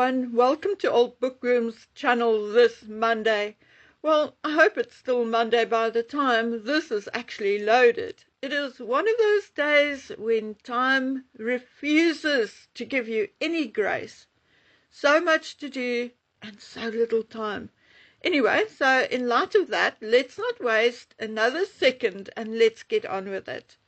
everyone, welcome to Old Bookworm's channel this Monday. Well, I hope it's still Monday by the time this is actually loaded. It is one of those days when time refuses to give you any grace. So much to do and so little time. Anyway, so in light of that, let's not waste another second and let's get on with it.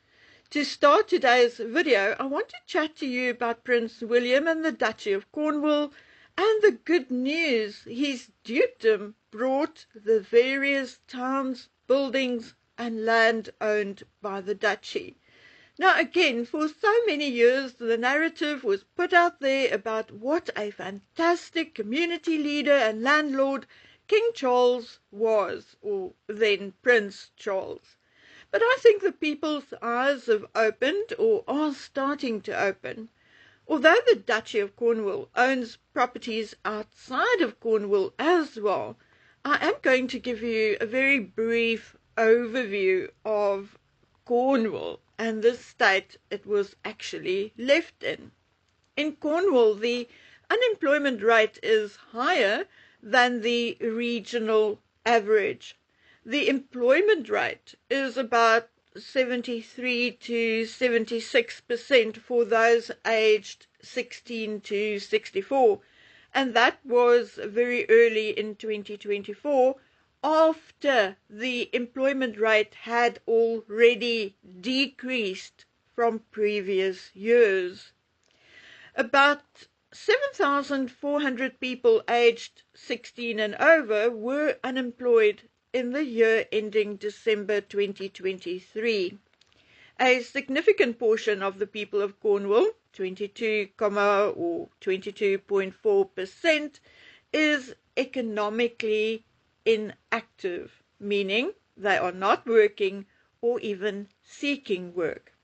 To start today's video, I want to chat to you about Prince William and the Duchy of Cornwall and the good news his dukedom brought the various towns, buildings and land owned by the duchy. Now again, for so many years the narrative was put out there about what a fantastic community leader and landlord King Charles was, or then Prince Charles. But I think the people's eyes have opened, or are starting to open. Although the Duchy of Cornwall owns properties outside of Cornwall as well, I am going to give you a very brief overview of Cornwall and the state it was actually left in. In Cornwall, the unemployment rate is higher than the regional average. The employment rate is about 73 to 76% for those aged 16 to 64, and that was very early in 2024, after the employment rate had already decreased from previous years. About 7,400 people aged 16 and over were unemployed in the year ending December 2023. A significant portion of the people of Cornwall, 22.4%, is economically inactive, meaning they are not working or even seeking work.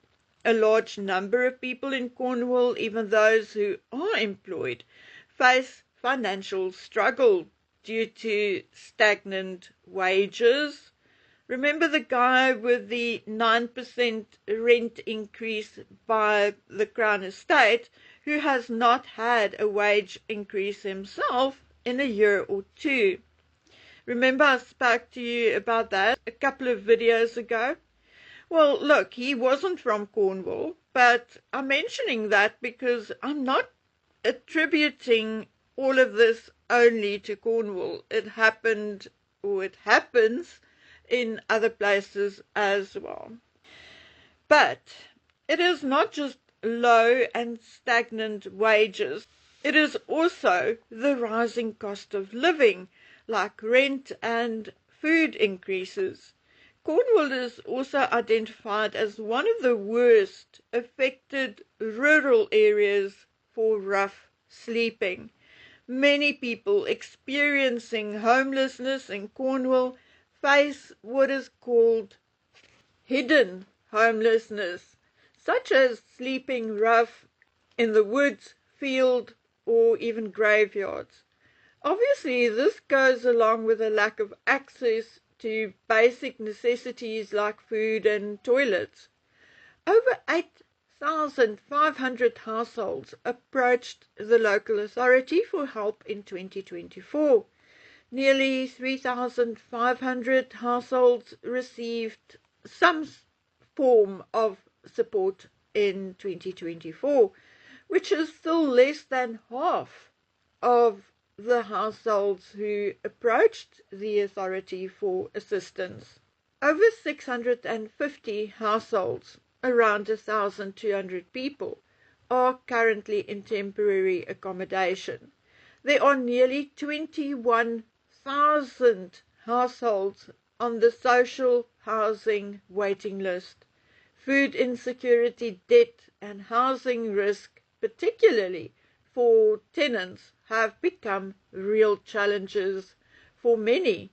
A large number of people in Cornwall, even those who are employed, face financial struggle due to stagnant wages. Remember the guy with the 9% rent increase by the Crown Estate, who has not had a wage increase himself in a year or two. Remember I spoke to you about that a couple of videos ago? Well, look, he wasn't from Cornwall, but I'm mentioning that because I'm not attributing all of this only to Cornwall. It happened, or it happens, in other places as well. But it is not just low and stagnant wages. It is also the rising cost of living, like rent and food increases. Cornwall is also identified as one of the worst affected rural areas for rough sleeping. Many people experiencing homelessness in Cornwall face what is called hidden homelessness, such as sleeping rough in the woods, field, or even graveyards. Obviously, this goes along with a lack of access to basic necessities like food and toilets. Over 8,500 households approached the local authority for help in 2024. Nearly 3,500 households received some form of support in 2024, which is still less than half of the households who approached the authority for assistance. Over 650 households, around 1,200 people, are currently in temporary accommodation. There are nearly 21,000 households on the social housing waiting list. Food insecurity, debt and housing risk, particularly for tenants, have become real challenges for many,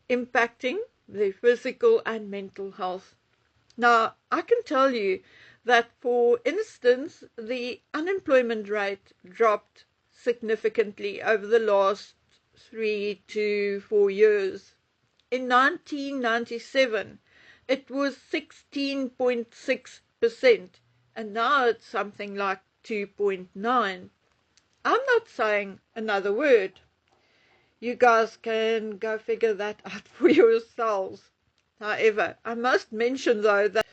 impacting their physical and mental health. Now, I can tell you that, for instance, the unemployment rate dropped significantly over the last 3 to 4 years. In 1997, it was 16.6%, and now it's something like 2.9%. I'm not saying another word. You guys can go figure that out for yourselves. However, I must mention though that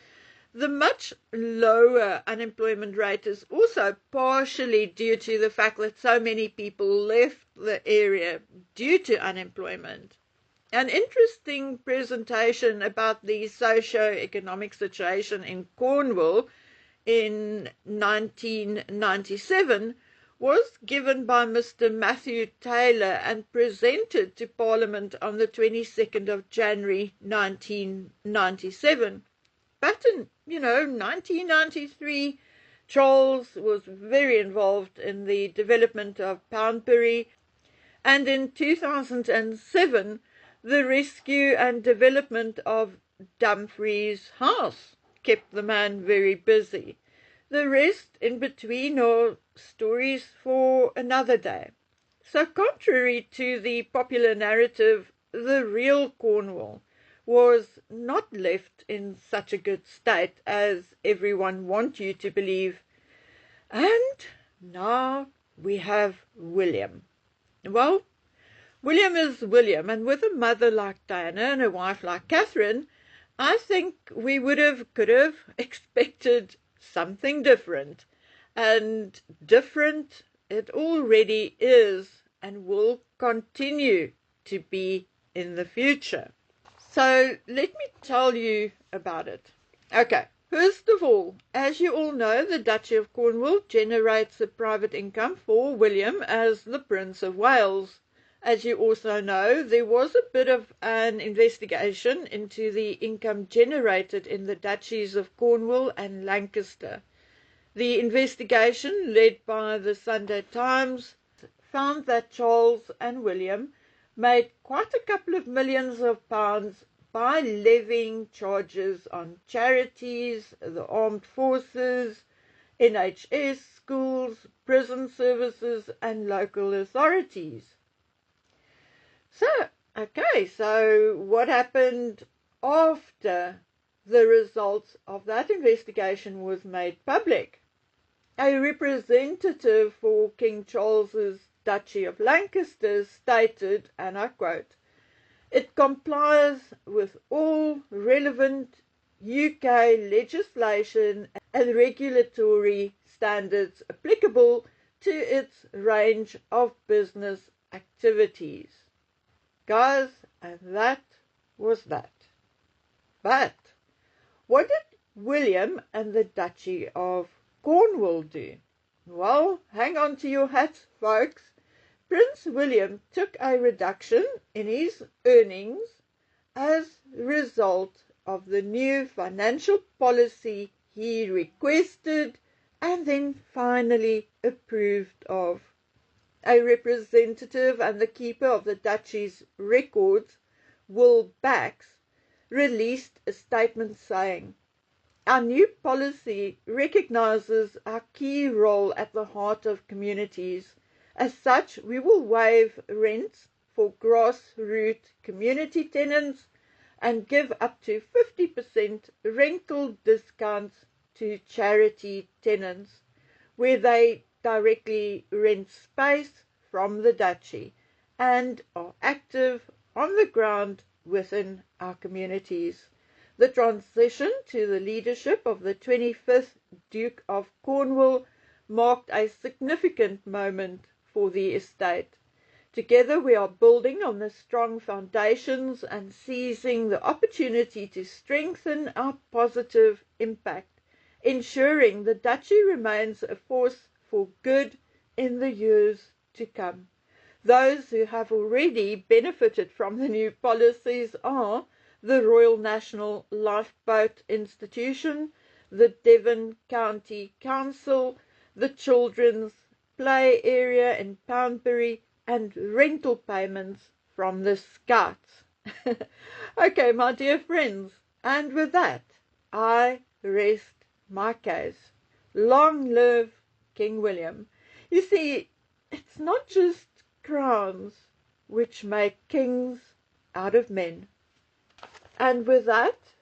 the much lower unemployment rate is also partially due to the fact that so many people left the area due to unemployment. An interesting presentation about the socio-economic situation in Cornwall in 1997 was given by Mr. Matthew Taylor and presented to Parliament on the 22nd of January 1997. Back in, 1993, Charles was very involved in the development of Poundbury, and in 2007, the rescue and development of Dumfries House kept the man very busy. The rest in between are stories for another day. So contrary to the popular narrative, the real Cornwall was not left in such a good state as everyone wants you to believe. And now we have William. Well, William is William, and with a mother like Diana and a wife like Catherine, I think we could have expected something different. And different it already is and will continue to be in the future. So let me tell you about it. Okay, first of all, as you all know, the Duchy of Cornwall generates a private income for William as the Prince of Wales. As you also know, there was a bit of an investigation into the income generated in the Duchies of Cornwall and Lancaster. The investigation, led by the Sunday Times, found that Charles and William made quite a couple of millions of pounds by levying charges on charities, the armed forces, NHS, schools, prison services, and local authorities. So what happened after the results of that investigation was made public? A representative for King Charles's Duchy of Lancaster stated, and I quote, "It complies with all relevant UK legislation and regulatory standards applicable to its range of business activities." Guys, and that was that. But what did William and the Duchy of Cornwall do? Well, hang on to your hats, folks. Prince William took a reduction in his earnings as a result of the new financial policy he requested and then finally approved of. A representative and the keeper of the Duchy's records, Will Bax, released a statement saying, "Our new policy recognizes our key role at the heart of communities. As such, we will waive rents for grassroots community tenants and give up to 50% rental discounts to charity tenants, where they directly rent space from the Duchy and are active on the ground within our communities. The transition to the leadership of the 25th Duke of Cornwall marked a significant moment for the estate. Together we are building on the strong foundations and seizing the opportunity to strengthen our positive impact, ensuring the Duchy remains a force for good in the years to come. Those who have already benefited from the new policies are the Royal National Lifeboat Institution, the Devon County Council, the Children's Play Area in Poundbury, and rental payments from the Scouts." Okay, my dear friends, and with that, I rest my case. Long live King William. You see, it's not just crowns which make kings out of men. And with that,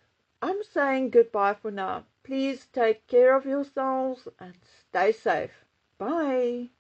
I'm saying goodbye for now. Please take care of yourselves and stay safe. Bye.